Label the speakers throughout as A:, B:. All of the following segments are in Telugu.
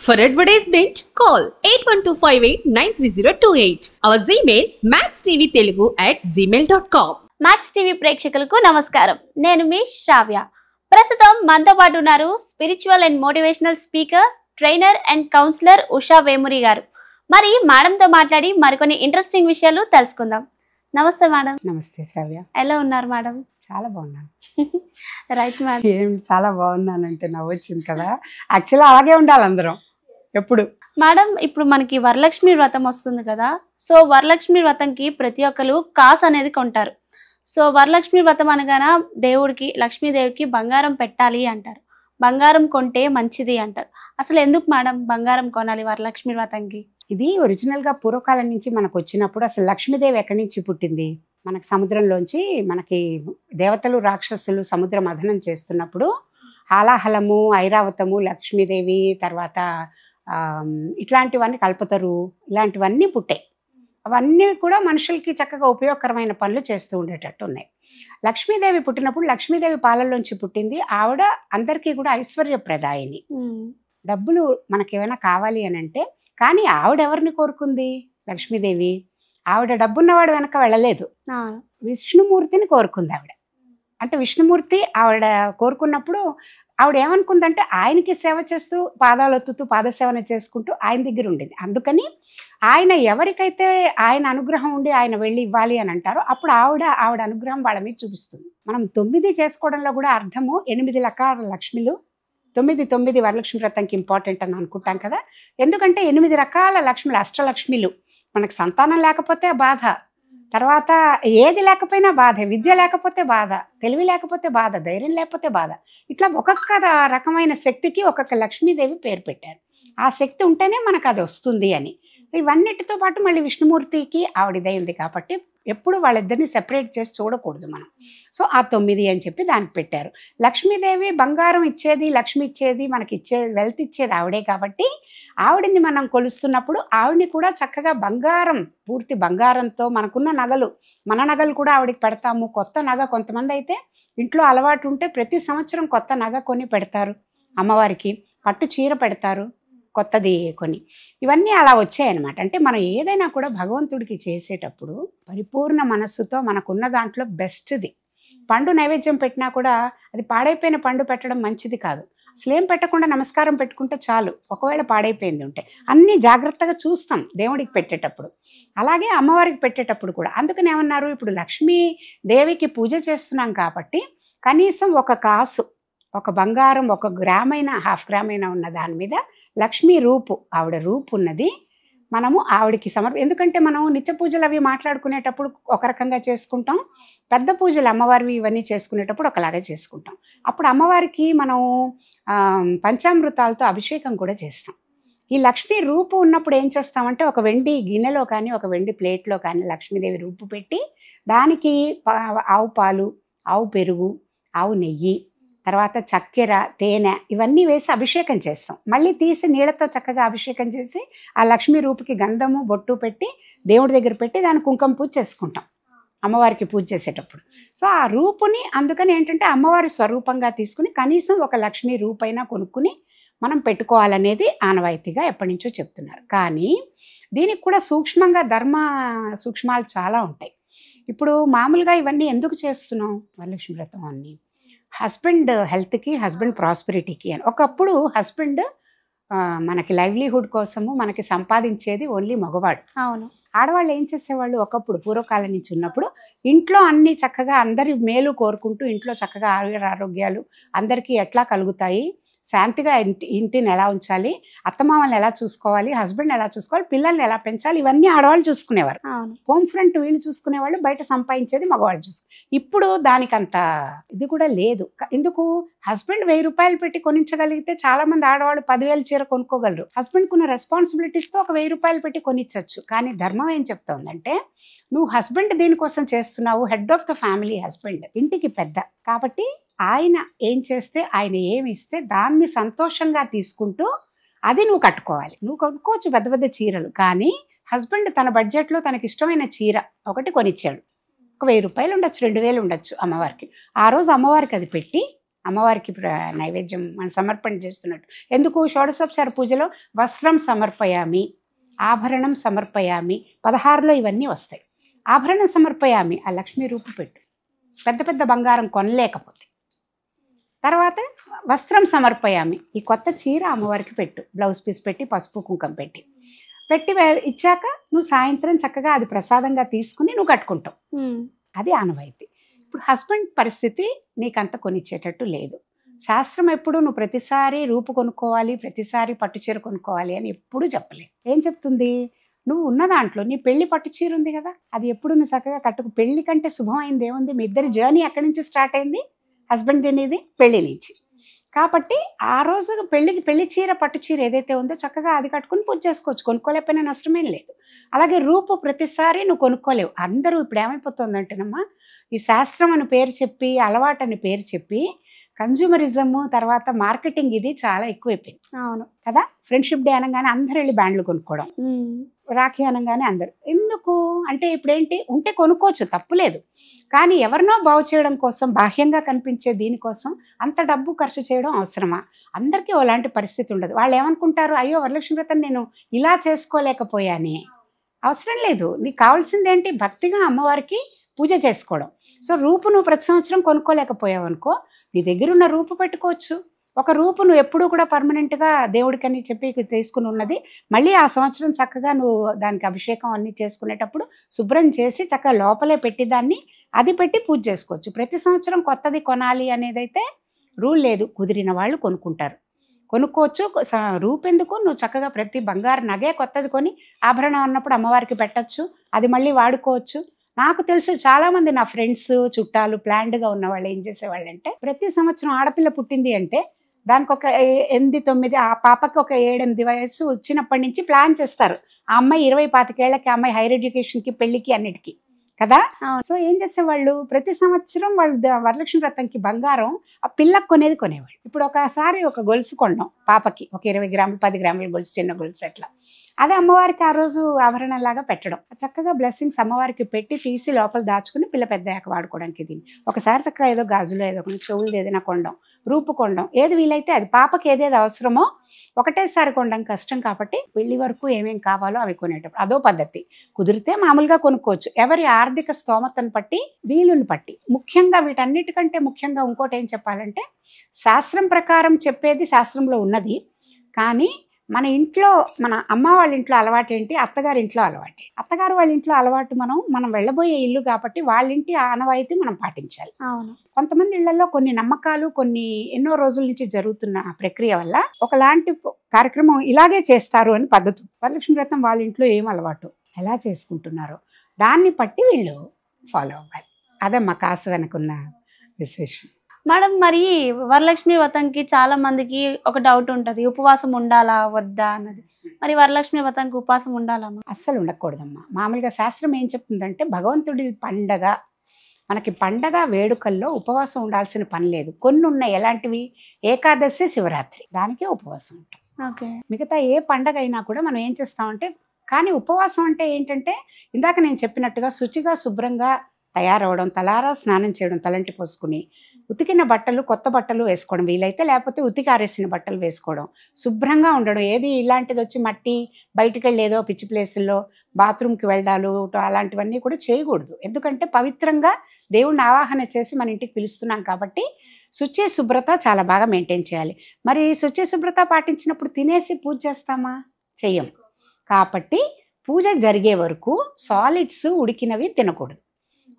A: For advertisement, call 8125893028. Our Gmail maxtvtelugu@gmail.com.
B: Max TV ప్రేక్షకులకు నమస్కారం. నేను మీ శ్రావ్య. ప్రస్తుతం మనతో పాటు ఉన్నారు spiritual and motivational speaker, trainer and councillor Usha Vemuri గారు. మరి మేడంతో మాట్లాడి మరికొన్ని ఇంట్రెస్టింగ్ విషయాలు తెలుసుకుందాం. నమస్తే మేడం.
C: నమస్తే శ్రావ్య.
B: ఎలా ఉన్నారు మేడం?
C: చాలా బాగున్నాను.
B: Right madam.
C: ఏం చాలా బాగున్నానంటే నవ్వు వచ్చింది కదా. యాక్చువల్గా అలాగే ఉండాలి అందరం ఎప్పుడు.
B: మేడం, ఇప్పుడు మనకి వరలక్ష్మి వ్రతం వస్తుంది కదా. సో వరలక్ష్మి వ్రతంకి ప్రతి ఒక్కరు కాసు అనేది కొంటారు. సో వరలక్ష్మి వ్రతం అనగానే దేవుడికి, లక్ష్మీదేవికి బంగారం పెట్టాలి అంటారు. బంగారం కొంటే మంచిది అంటారు. అసలు ఎందుకు మేడం బంగారం కొనాలి వరలక్ష్మి వ్రతంకి?
C: ఇది ఒరిజినల్గా పూర్వకాలం నుంచి మనకు వచ్చినప్పుడు అసలు లక్ష్మీదేవి ఎక్కడి నుంచి పుట్టింది? మనకి సముద్రంలోంచి మనకి దేవతలు రాక్షసులు సముద్ర మథనం చేస్తున్నప్పుడు హాలాహలము, ఐరావతము, లక్ష్మీదేవి, తర్వాత ఇట్లాంటివన్నీ కల్పతరు, ఇలాంటివన్నీ పుట్టాయి. అవన్నీ కూడా మనుషులకి చక్కగా ఉపయోగకరమైన పనులు చేస్తూ ఉండేటట్టు ఉన్నాయి. లక్ష్మీదేవి పుట్టినప్పుడు లక్ష్మీదేవి పాలల్లోంచి పుట్టింది. ఆవిడ అందరికీ కూడా ఐశ్వర్యప్రదాయిని. డబ్బులు మనకేమైనా కావాలి అని అంటే, కానీ ఆవిడ ఎవరిని కోరుకుంది? లక్ష్మీదేవి. ఆవిడ డబ్బున్నవాడు వెనక వెళ్ళలేదు, విష్ణుమూర్తిని కోరుకుంది ఆవిడ. అంటే విష్ణుమూర్తి ఆవిడ కోరుకున్నప్పుడు ఆవిడ ఏమనుకుందంటే ఆయనకి సేవ చేస్తూ, పాదాలు ఒత్తుతూ, పాదసేవన చేసుకుంటూ ఆయన దగ్గర ఉండేది. అందుకని ఆయన ఎవరికైతే ఆయన అనుగ్రహం ఉండి ఆయన వెళ్ళి ఇవ్వాలి అని అంటారో అప్పుడు ఆవిడ అనుగ్రహం వాళ్ళ మీద చూపిస్తుంది. మనం 9 చేసుకోవడంలో కూడా అర్థము 8 రకాల లక్ష్మిలు, 9 వరలక్ష్మి వ్రతంకి ఇంపార్టెంట్ అని అనుకుంటాం కదా. ఎందుకంటే 8 రకాల లక్ష్మిలు, అష్టలక్ష్మిలు. మనకు సంతానం లేకపోతే బాధ, తర్వాత ఏది లేకపోయినా బాధ, విద్య లేకపోతే బాధ, తెలివి లేకపోతే బాధ, ధైర్యం లేకపోతే బాధ. ఇట్లా ఒక్కొక్క రకమైన శక్తికి ఒక్కొక్క లక్ష్మీదేవి పేరు పెట్టారు. ఆ శక్తి ఉంటేనే మనకు అది వస్తుంది అని. ఇవన్నిటితో పాటు మళ్ళీ విష్ణుమూర్తికి ఆవిడదే ఉంది కాబట్టి ఎప్పుడు వాళ్ళిద్దరిని సెపరేట్ చేసి చూడకూడదు మనం. సో ఆ 9 అని చెప్పి దానికి పెట్టారు. లక్ష్మీదేవి బంగారం ఇచ్చేది, లక్ష్మి ఇచ్చేది, మనకి ఇచ్చేది, వెల్త్ ఇచ్చేది ఆవిడే కాబట్టి ఆవిడని మనం కొలుస్తున్నప్పుడు ఆవిడని కూడా చక్కగా బంగారం, పూర్తి బంగారంతో మనకున్న నగలు, మన నగలు కూడా ఆవిడకి పెడతాము. కొత్త నగ కొంతమంది అయితే ఇంట్లో అలవాటు ఉంటే ప్రతి సంవత్సరం కొత్త నగ కొని పెడతారు అమ్మవారికి. పట్టు చీర పెడతారు కొత్తది కొని. ఇవన్నీ అలా వచ్చాయన్నమాట. అంటే మనం ఏదైనా కూడా భగవంతుడికి చేసేటప్పుడు పరిపూర్ణ మనస్సుతో మనకున్న దాంట్లో బెస్ట్ది. పండు నైవేద్యం పెట్టినా కూడా అది పాడైపోయిన పండు పెట్టడం మంచిది కాదు. అసలేం పెట్టకుండా నమస్కారం పెట్టుకుంటే చాలు. ఒకవేళ పాడైపోయింది ఉంటే అన్నీ జాగ్రత్తగా చూస్తాం దేవుడికి పెట్టేటప్పుడు. అలాగే అమ్మవారికి పెట్టేటప్పుడు కూడా. అందుకని ఏమన్నారు, ఇప్పుడు లక్ష్మీదేవికి పూజ చేస్తున్నాం కాబట్టి కనీసం ఒక కాసు, ఒక బంగారం, 1 గ్రామైనా, 1/2 గ్రామైనా ఉన్న దాని మీద లక్ష్మీ రూపు, ఆవిడ రూపు ఉన్నది మనము ఆవిడకి ఎందుకంటే మనం నిత్య పూజలు అవి మాట్లాడుకునేటప్పుడు ఒక రకంగా చేసుకుంటాం, పెద్ద పూజలు అమ్మవారివి ఇవన్నీ చేసుకునేటప్పుడు ఒకలాగా చేసుకుంటాం. అప్పుడు అమ్మవారికి మనం పంచామృతాలతో అభిషేకం కూడా చేస్తాం. ఈ లక్ష్మీ రూపు ఉన్నప్పుడు ఏం చేస్తామంటే ఒక వెండి గిన్నెలో కానీ, ఒక వెండి ప్లేట్లో కానీ లక్ష్మీదేవి రూపు పెట్టి దానికి ఆవు పాలు, ఆవు పెరుగు, ఆవు నెయ్యి, తర్వాత చక్కెర, తేనె ఇవన్నీ వేసి అభిషేకం చేస్తాం. మళ్ళీ తీసి నీళ్ళతో చక్కగా అభిషేకం చేసి ఆ లక్ష్మీ రూపుకి గంధము, బొట్టు పెట్టి దేవుడి దగ్గర పెట్టి దాని కుంకుమ పూజ చేసుకుంటాం అమ్మవారికి పూజ చేసేటప్పుడు. సో ఆ రూపుని అందుకని ఏంటంటే అమ్మవారి స్వరూపంగా తీసుకుని కనీసం ఒక లక్ష్మీ రూపైనా కొనుక్కుని మనం పెట్టుకోవాలనేది ఆనవాయితీగా ఎప్పటి నుంచో చెప్తున్నారు. కానీ దీనికి కూడా సూక్ష్మంగా ధర్మ సూక్ష్మాలు చాలా ఉంటాయి. ఇప్పుడు మామూలుగా ఇవన్నీ ఎందుకు చేస్తున్నాం వరలక్ష్మి వ్రతం అన్నీ? హస్బెండ్ హెల్త్కి, హస్బెండ్ ప్రాస్పెరిటీకి అని. ఒకప్పుడు హస్బెండ్ మనకి లైవ్లీహుడ్ కోసము మనకి సంపాదించేది ఓన్లీ మగవాడు.
B: అవును.
C: ఆడవాళ్ళు ఏం చేసేవాళ్ళు ఒకప్పుడు పూర్వకాలం నుంచి ఉన్నప్పుడు ఇంట్లో అన్ని చక్కగా అందరి మేలు కోరుకుంటూ ఇంట్లో చక్కగా ఆరోగ్యాలు అందరికీ ఎట్లా కలుగుతాయి, శాంతిగా ఇంటిని ఎలా ఉంచాలి, అత్తమామల్ని ఎలా చూసుకోవాలి, హస్బెండ్ ఎలా చూసుకోవాలి, పిల్లల్ని ఎలా పెంచాలి, ఇవన్నీ ఆడవాళ్ళు చూసుకునేవారు. హోమ్ ఫ్రంట్ వీళ్ళు చూసుకునేవాళ్ళు, బయట సంపాదించేది మగవాళ్ళు ఇప్పుడు దానికంత ఇది కూడా లేదు. ఎందుకు? హస్బెండ్ 1000 రూపాయలు పెట్టి కొనించగలిగితే చాలా మంది ఆడవాళ్ళు 10,000 చీర కొనుక్కోగలరు. హస్బెండ్ కున్న రెస్పాన్సిబిలిటీస్తో ఒక 1000 రూపాయలు పెట్టి కొనిచ్చచ్చు. కానీ ధర్మం ఏం చెప్తోందంటే, నువ్వు హస్బెండ్ దీనికోసం చేస్తున్నావు, head of the family husband, ఇంటికి పెద్ద కాబట్టి ఆయన ఏం చేస్తే, ఆయన ఏమి ఇస్తే దాన్ని సంతోషంగా తీసుకుంటూ అది నువ్వు కట్టుకోవాలి. నువ్వు కొనుక్కోవచ్చు పెద్ద పెద్ద చీరలు, కానీ హస్బెండ్ తన బడ్జెట్లో తనకి ఇష్టమైన చీర ఒకటి కొనిచ్చాడు. ఒక 1000 రూపాయలు ఉండొచ్చు, 2000 ఉండొచ్చు అమ్మవారికి. ఆ రోజు అమ్మవారికి అది పెట్టి అమ్మవారికి నైవేద్యం మనం సమర్పణ చేస్తున్నట్టు. ఎందుకు షోడశోపచార పూజలో వస్త్రం సమర్పయామి, ఆభరణం సమర్పయామి, 16లో ఇవన్నీ వస్తాయి. ఆభరణం సమర్పయామి, ఆ లక్ష్మీ రూపు పెట్టు, పెద్ద పెద్ద బంగారం కొనలేకపోతే. తర్వాత వస్త్రం సమర్పయామి, ఈ కొత్త చీర అమ్మవారికి పెట్టు, బ్లౌజ్ పీస్ పెట్టి పసుపు కుంకం పెట్టి ఇచ్చాక నువ్వు సాయంత్రం చక్కగా అది ప్రసాదంగా తీసుకుని నువ్వు కట్టుకుంటావు. అది ఆనవాయితీ. ఇప్పుడు హస్బెండ్ పరిస్థితి నీకంత కొనిచ్చేటట్టు లేదు. శాస్త్రం ఎప్పుడు నువ్వు ప్రతిసారి రూపు కొనుక్కోవాలి, ప్రతిసారి పట్టుచీర కొనుక్కోవాలి అని ఎప్పుడూ చెప్పలేదు. ఏం చెప్తుంది, నువ్వు ఉన్న దాంట్లో నీ పెళ్లి పట్టుచీర ఉంది కదా, అది ఎప్పుడు నువ్వు చక్కగా కట్టుకు. పెళ్లి కంటే శుభమైంది ఏముంది? మీ ఇద్దరి జర్నీ ఎక్కడి నుంచి స్టార్ట్ అయింది? హస్బెండ్ తినేది పెళ్లి నుంచి. కాబట్టి ఆ రోజు పెళ్లి చీర పట్టు చీర ఏదైతే ఉందో చక్కగా అది కట్టుకుని పూజ చేసుకోవచ్చు, కొనుక్కోలేకపోయినా నష్టమేం లేదు. అలాగే రూపు ప్రతిసారి నువ్వు కొనుక్కోలేవు. అందరూ ఇప్పుడు ఏమైపోతుందంటేనమ్మా, ఈ శాస్త్రం అని పేరు చెప్పి, అలవాటు అని పేరు చెప్పి, కన్జ్యూమరిజము తర్వాత మార్కెటింగ్ ఇది చాలా ఎక్కువైపోయింది.
B: అవును
C: కదా. ఫ్రెండ్షిప్ డే అనగానే అందరు వెళ్ళి బ్యాండ్లు కొనుక్కోవడం, రాఖీ అనగానే అందరు. ఎందుకు అంటే ఇప్పుడు ఏంటి, ఉంటే కొనుక్కోవచ్చు, తప్పులేదు. కానీ ఎవరినో బాగు చేయడం కోసం, బాహ్యంగా కనిపించే దీనికోసం అంత డబ్బు ఖర్చు చేయడం అవసరమా? అందరికీ అలాంటి పరిస్థితి ఉండదు. వాళ్ళు ఏమనుకుంటారు, అయ్యో వరలక్ష్మి వ్రతం నేను ఇలా చేసుకోలేకపోయాని. అవసరం లేదు. నీకు కావాల్సింది ఏంటి, భక్తిగా అమ్మవారికి పూజ చేసుకోవడం. సో రూపు నువ్వు ప్రతి సంవత్సరం కొనుక్కోలేకపోయావు అనుకో, నీ దగ్గర ఉన్న రూపు పెట్టుకోవచ్చు. ఒక రూపు నువ్వు ఎప్పుడూ కూడా పర్మనెంట్గా దేవుడికని చెప్పి తీసుకుని ఉన్నది, మళ్ళీ ఆ సంవత్సరం చక్కగా నువ్వు దానికి అభిషేకం అన్నీ చేసుకునేటప్పుడు శుభ్రం చేసి చక్కగా లోపలే పెట్టి దాన్ని అది పెట్టి పూజ చేసుకోవచ్చు. ప్రతి సంవత్సరం కొత్తది కొనాలి అనేదైతే రూల్ లేదు. కుదిరిన వాళ్ళు కొనుక్కోవచ్చు. రూపెందుకు, నువ్వు చక్కగా ప్రతి బంగారు నగే కొత్తది కొని ఆభరణం అన్నప్పుడు అమ్మవారికి పెట్టచ్చు, అది మళ్ళీ వాడుకోవచ్చు. నాకు తెలుసు చాలామంది నా ఫ్రెండ్స్ చుట్టాలు ప్లాన్డ్గా ఉన్న వాళ్ళు ఏం చేసేవాళ్ళంటే, ప్రతి సంవత్సరం ఆడపిల్ల పుట్టింది అంటే దానికి ఒక 8, 9, ఆ పాపకి ఒక 7, 8 వయస్సు వచ్చినప్పటి నుంచి ప్లాన్ చేస్తారు. ఆ అమ్మాయి 20, 25 ఏళ్ళకి ఆ అమ్మాయి హైయర్ ఎడ్యుకేషన్కి, పెళ్ళికి, అన్నిటికీ కదా. సో ఏం చేసేవాళ్ళు, ప్రతి సంవత్సరం వాళ్ళు వరలక్ష్మి వ్రతంకి బంగారం ఆ పిల్లకు కొనేవాళ్ళు. ఇప్పుడు ఒకసారి ఒక గొలుసు కొనడం పాపకి, ఒక 20 గ్రాములు 10 గ్రాముల గొలుసు, చిన్న గొలుసు అట్లా, అదే అమ్మవారికి ఆ రోజు ఆభరణంలాగా పెట్టడం, చక్కగా బ్లెస్సింగ్స్ అమ్మవారికి పెట్టి తీసి లోపల దాచుకుని పిల్ల పెద్దయ్యాక వాడుకోవడానికి. దీన్ని ఒకసారి చక్కగా ఏదో గాజులో ఏదో చెవులు ఏదైనా కొనడం, రూపు కొనడం, ఏది వీలైతే అది. పాపకి ఏదేది అవసరమో ఒకటేసారి కొనడం కష్టం కాబట్టి పెళ్లి వరకు ఏమేం కావాలో అవి కొనేటప్పుడు అదో పద్ధతి. కుదిరితే మామూలుగా కొనుక్కోవచ్చు, ఎవరి ఆర్థిక స్తోమతను బట్టి, వీలుని బట్టి. ముఖ్యంగా వీటన్నిటికంటే ముఖ్యంగా ఇంకోటి ఏం చెప్పాలంటే, శాస్త్రం ప్రకారం చెప్పేది శాస్త్రంలో ఉన్నది, కానీ మన ఇంట్లో, మన అమ్మ వాళ్ళ ఇంట్లో అలవాటు ఏంటి, అత్తగారి ఇంట్లో అలవాటు. అత్తగారు వాళ్ళ ఇంట్లో అలవాటు మనం వెళ్ళబోయే ఇల్లు కాబట్టి వాళ్ళ ఇంటి ఆనవాయితీ మనం పాటించాలి.
B: అవును.
C: కొంతమంది ఇళ్లలో కొన్ని నమ్మకాలు, కొన్ని ఎన్నో రోజుల నుంచి జరుగుతున్న ప్రక్రియ వల్ల ఒకలాంటి కార్యక్రమం ఇలాగే చేస్తారు అని పద్ధతి. వరలక్ష్మి వ్రతం వాళ్ళ ఇంట్లో ఏం అలవాటు, ఎలా చేసుకుంటున్నారో దాన్ని బట్టి వీళ్ళు ఫాలో అవ్వాలి. అదమ్మా కాసు వెనకున్న విశేషం.
B: మేడం, మరి వరలక్ష్మి వ్రతంకి చాలా మందికి ఒక డౌట్ ఉంటుంది, ఉపవాసం ఉండాలా వద్దా అన్నది. మరి వరలక్ష్మి వ్రతంకి ఉపవాసం ఉండాలమ్మా? అస్సలు ఉండకూడదమ్మా. మామూలుగా శాస్త్రం ఏం చెప్తుందంటే, భగవంతుడి పండగ, మనకి పండగ వేడుకల్లో ఉపవాసం ఉండాల్సిన పని లేదు. కొన్ని ఉన్నాయి, ఎలాంటివి, ఏకాదశి, శివరాత్రి, దానికే ఉపవాసం ఉంటాం. ఓకే.
C: మిగతా ఏ పండగ అయినా కూడా మనం ఏం చేస్తామంటే, కానీ ఉపవాసం అంటే ఏంటంటే, ఇందాక నేను చెప్పినట్టుగా శుచిగా శుభ్రంగా తయారవడం, తలారా స్నానం చేయడం, తలంటి పోసుకుని ఉతికిన బట్టలు, కొత్త బట్టలు వేసుకోవడం వీలైతే, లేకపోతే ఉతికి ఆరేసిన బట్టలు వేసుకోవడం, శుభ్రంగా ఉండడం. ఏది ఇలాంటిది వచ్చి మట్టి బయటికి వెళ్ళి ఏదో పిచ్చి ప్లేసుల్లో బాత్రూమ్కి వెళ్ళడాలు అలాంటివన్నీ కూడా చేయకూడదు. ఎందుకంటే పవిత్రంగా దేవుడిని ఆవాహన చేసి మన ఇంటికి పిలుస్తున్నాం కాబట్టి శుచి శుభ్రత చాలా బాగా మెయింటైన్ చేయాలి. మరి శుచి శుభ్రత పాటించినప్పుడు తినేసి పూజ చేస్తామా? చెయ్యం. కాబట్టి పూజ జరిగే వరకు సాలిడ్స్, ఉడికినవి తినకూడదు.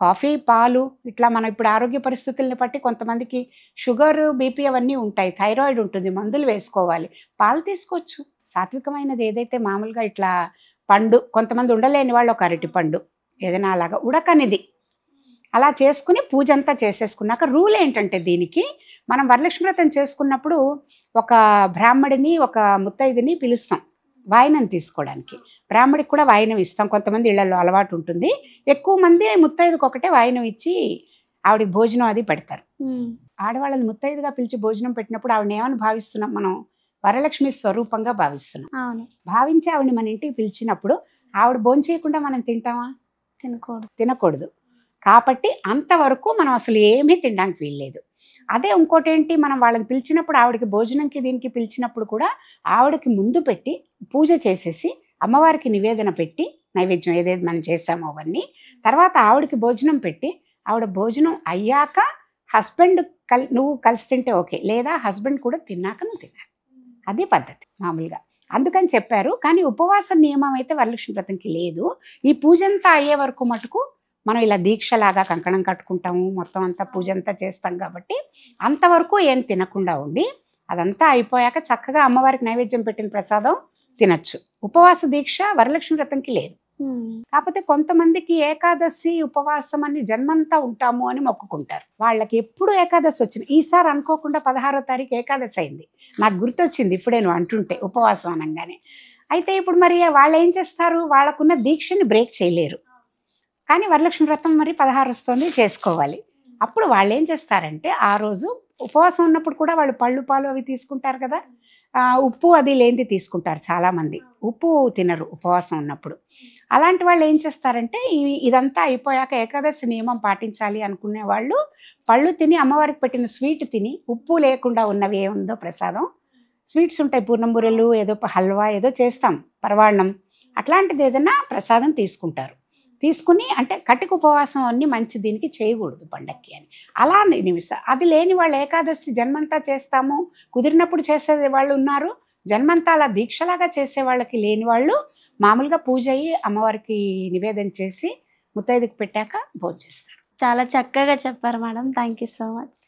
C: కాఫీ, పాలు ఇట్లా మనం ఇప్పుడు ఆరోగ్య పరిస్థితులను బట్టి కొంతమందికి షుగర్, బీపీ అవన్నీ ఉంటాయి, థైరాయిడ్ ఉంటుంది, మందులు వేసుకోవాలి. పాలు తీసుకోవచ్చు, సాత్వికమైనది ఏదైతే మామూలుగా ఇట్లా పండు, కొంతమంది ఉండలేని వాళ్ళు ఒక అరటి పండు ఏదైనా అలాగా ఉడకనిది అలా చేసుకుని పూజ అంతా చేసేసుకున్నాక, రూల్ ఏంటంటే దీనికి, మనం వరలక్ష్మి వ్రతం చేసుకున్నప్పుడు ఒక బ్రాహ్మడిని, ఒక ముత్తైదుని పిలుస్తాం వాయినం తీసుకోవడానికి. బ్రాహ్మడికి కూడా వాయినం ఇస్తాం, కొంతమంది ఇళ్లలో అలవాటు ఉంటుంది. ఎక్కువ మంది ముత్తైదుకు ఒకటే వాయినం ఇచ్చి ఆవిడకి భోజనం అది పెడతారు. ఆడవాళ్ళని ముత్తైదుగా పిలిచి భోజనం పెట్టినప్పుడు ఆవిడని ఏమని భావిస్తున్నాం మనం? వరలక్ష్మి స్వరూపంగా భావిస్తున్నాం. భావించి ఆవిడని మన ఇంటికి పిలిచినప్పుడు ఆవిడ భోజనం చేయకుండా మనం తింటామా? తినకూడదు. కాబట్టి అంతవరకు మనం అసలు ఏమీ తినడానికి వీల్లేదు. అదే ఇంకోటి ఏంటి, మనం వాళ్ళని పిలిచినప్పుడు ఆవిడకి భోజనంకి దీనికి పిలిచినప్పుడు కూడా ఆవిడకి ముందు పెట్టి పూజ చేసేసి అమ్మవారికి నివేదన పెట్టి నైవేద్యం ఏదైతే మనం చేసామో అవన్నీ తర్వాత ఆవిడకి భోజనం పెట్టి ఆవిడ భోజనం అయ్యాక హస్బెండ్ నువ్వు కలిసి తింటే ఓకే, లేదా హస్బెండ్ కూడా తిన్నాక నువ్వు తినాలి. అది పద్ధతి మామూలుగా. అందుకని చెప్పారు. కానీ ఉపవాస నియమం అయితే వరలక్ష్మి వ్రతంకి లేదు. ఈ పూజ అంతా అయ్యే వరకు మటుకు మనం ఇలా దీక్షలాగా కంకణం కట్టుకుంటాము, మొత్తం అంతా పూజ అంతా చేస్తాం కాబట్టి అంతవరకు ఏం తినకుండా ఉండి అదంతా అయిపోయాక చక్కగా అమ్మవారికి నైవేద్యం పెట్టిన ప్రసాదం తినచ్చు. ఉపవాస దీక్ష వరలక్ష్మి వ్రతంకి లేదు. కాకపోతే కొంతమందికి ఏకాదశి ఉపవాసం అని జన్మంతా ఉంటాము అని మొక్కుకుంటారు. వాళ్ళకి ఎప్పుడు ఏకాదశి వచ్చింది, ఈసారి అనుకోకుండా 16వ తారీఖు ఏకాదశి అయింది. నాకు గుర్తొచ్చింది ఇప్పుడే నువ్వు అంటుంటే ఉపవాసం అనగానే. అయితే ఇప్పుడు మరి వాళ్ళు ఏం చేస్తారు, వాళ్ళకున్న దీక్షని బ్రేక్ చేయలేరు. కానీ వరలక్ష్మి వ్రతం మరి 16 వస్తుంది, చేసుకోవాలి. అప్పుడు వాళ్ళు ఏం చేస్తారంటే ఆ రోజు ఉపవాసం ఉన్నప్పుడు కూడా వాళ్ళు పళ్ళు పాలు అవి తీసుకుంటారు కదా, ఉప్పు అది లేనిది తీసుకుంటారు చాలామంది. ఉప్పు తినరు ఉపవాసం ఉన్నప్పుడు. అలాంటి వాళ్ళు ఏం చేస్తారంటే ఇదంతా అయిపోయాక ఏకాదశి నియమం పాటించాలి అనుకునే వాళ్ళు పళ్ళు తిని అమ్మవారికి పెట్టిన స్వీట్ తిని ఉప్పు లేకుండా ఉన్నవి ఏముందో ప్రసాదం స్వీట్స్ ఉంటాయి, పూర్ణంబూరెలు, ఏదో హల్వా ఏదో చేస్తాం, పరవాన్నం, అట్లాంటిది ఏదైనా ప్రసాదం తీసుకుంటారు. తీసుకుని అంటే కటిక ఉపవాసం అన్నీ మంచి దీనికి చేయకూడదు పండక్కి అని అలా అది లేని వాళ్ళు ఏకాదశి జన్మంతా చేస్తాము, కుదిరినప్పుడు చేసే వాళ్ళు ఉన్నారు. జన్మంతా అలా దీక్షలాగా చేసే వాళ్ళకి లేని వాళ్ళు మామూలుగా పూజ అయ్యి అమ్మవారికి నివేదన చేసి ముత్తైదుకి పెట్టాక భోజనం చేస్తారు.
B: చాలా చక్కగా చెప్పారు madam. Thank you so much.